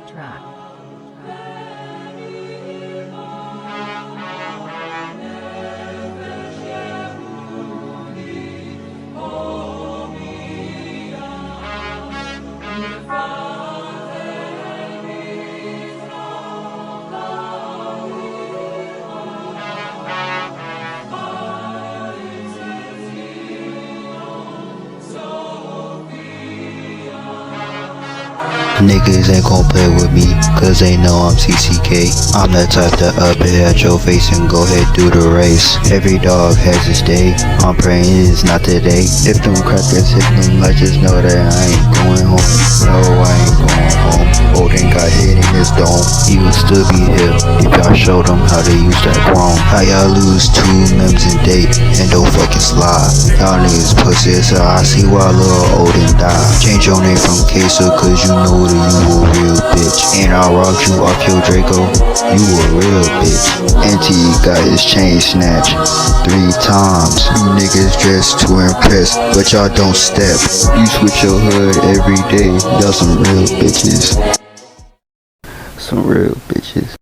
track. Niggas ain't gon' play with me, cause they know I'm CCK. I'm the type to up it at your face and go ahead do the race. Every dog has its day, I'm praying it's not today. If them crackers hit them, I just know that I ain't going home. No, I ain't going home. Odin got hit in his dome, he would still be here if y'all showed him how to use that chrome. How y'all lose 2 mems in date and don't fucking slide. Y'all niggas pussy, so I see why little Odin died. Change your name from Queso cause you know that you a real bitch. And I robbed you off your Draco, you a real bitch. Auntie got his chain snatched 3 times. You niggas dressed to impress, but y'all don't step. You switch your hood every day, y'all some real bitches. Some real bitches.